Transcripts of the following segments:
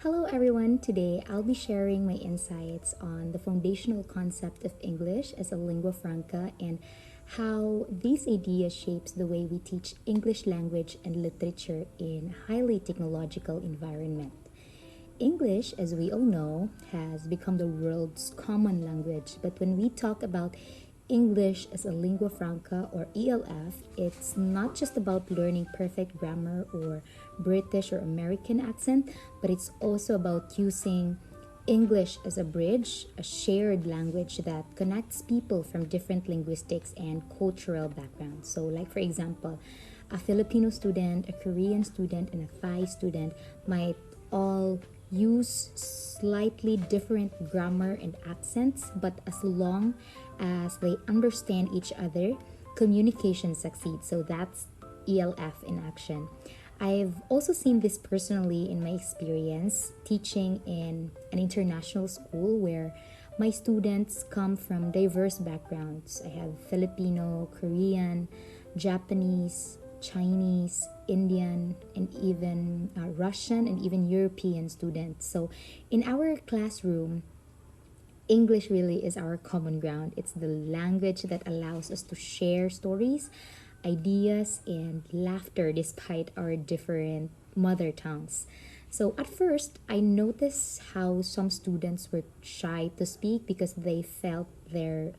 Hello everyone, today I'll be sharing my insights on the foundational concept of English as a lingua franca and how this idea shapes the way we teach English language and literature in highly technological environment. English, as we all know, has become the world's common language, but when we talk about English as a lingua franca or ELF, it's not just about learning perfect grammar or British or American accent, but it's also about using English as a bridge, a shared language that connects people from different linguistics and cultural backgrounds. So, like for example, a Filipino student, a Korean student, and a Thai student might all use slightly different grammar and accents, but as long as they understand each other, communication succeeds. So that's ELF in action. I've also seen this personally in my experience teaching in an international school where my students come from diverse backgrounds. I have Filipino, Korean, Japanese, Chinese, Indian, and even Russian and even European students. So in our classroom, English really is our common ground. It's the language that allows us to share stories, ideas, and laughter despite our different mother tongues. So at first, I noticed how some students were shy to speak because they felt their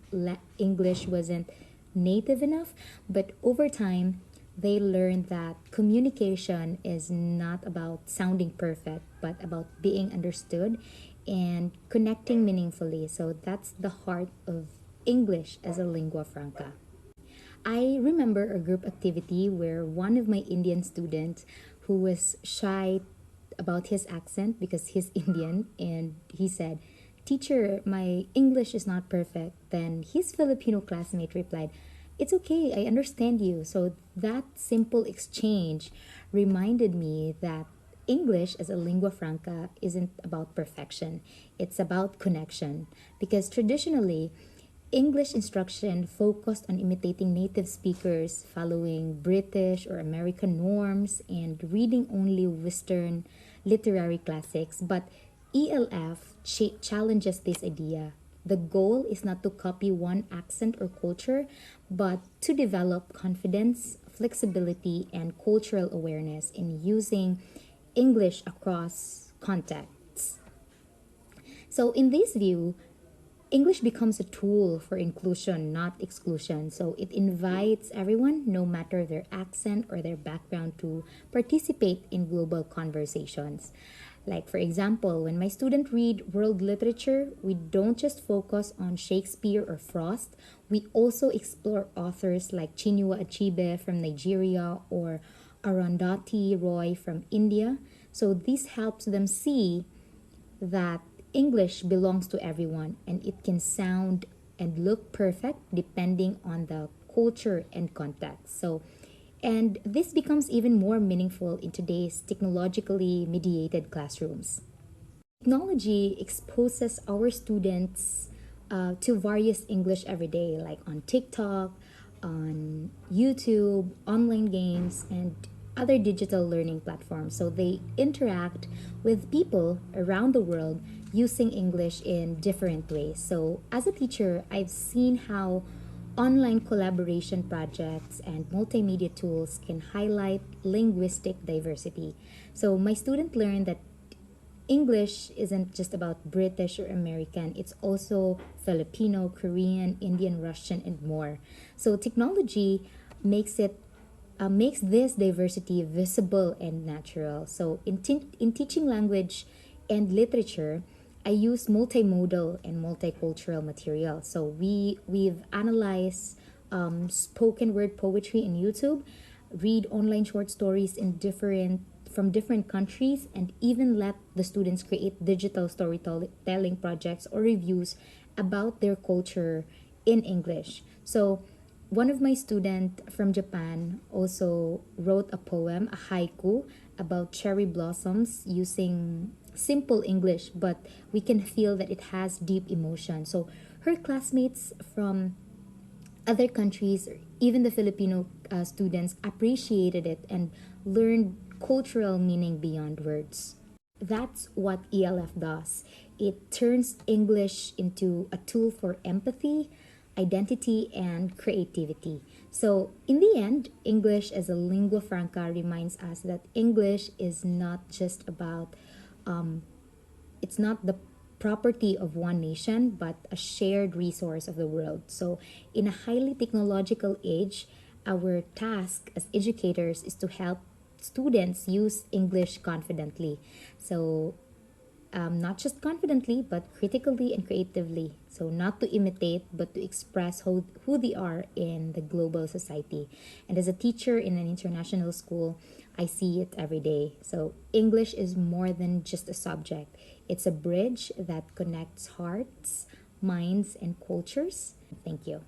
English wasn't native enough. But over time, they learned that communication is not about sounding perfect, but about being understood and connecting meaningfully. So that's the heart of English as a lingua franca. I remember a group activity where one of my Indian students who was shy about his accent because he's Indian and he said, "Teacher, my English is not perfect." Then his Filipino classmate replied, "It's okay, I understand you." So that simple exchange reminded me that English as a lingua franca isn't about perfection, it's about connection. Because traditionally, English instruction focused on imitating native speakers, following British or American norms, and reading only Western literary classics. But ELF challenges this idea. The goal is not to copy one accent or culture, but to develop confidence, flexibility, and cultural awareness in using English across contexts. So, in this view, English becomes a tool for inclusion, not exclusion. So it invites everyone, no matter their accent or their background, to participate in global conversations. Like, for example, when my students read world literature, we don't just focus on Shakespeare or Frost, we also explore authors like Chinua Achebe from Nigeria or Arundhati Roy from India. So this helps them see that English belongs to everyone and it can sound and look perfect depending on the culture and context. So, and this becomes even more meaningful in today's technologically mediated classrooms. Technology exposes our students to various English every day, like on TikTok, on YouTube, online games, and other digital learning platforms. So they interact with people around the world using English in different ways. So as a teacher, I've seen how online collaboration projects and multimedia tools can highlight linguistic diversity. So my student learned that English isn't just about British or American, it's also Filipino, Korean, Indian, Russian, and more. So technology makes it makes this diversity visible and natural. So in teaching language and literature, I use multimodal and multicultural material. So we've analyzed spoken word poetry in YouTube, read online short stories in different from different countries, and even let the students create digital storytelling projects or reviews about their culture in English. So one of my students from Japan also wrote a poem, a haiku, about cherry blossoms using simple English, but we can feel that it has deep emotion. So her classmates from other countries, even the Filipino students, appreciated it and learned cultural meaning beyond words. That's what ELF does. It turns English into a tool for empathy, identity, and creativity. So, in the end, English as a lingua franca reminds us that English is not just about, it's not the property of one nation, but a shared resource of the world. So, in a highly technological age, our task as educators is to help students use English confidently. So, not just confidently, but critically and creatively. So, not to imitate, but to express who they are in the global society. And as a teacher in an international school, I see it every day. So, English is more than just a subject, it's a bridge that connects hearts, minds, and cultures. Thank you.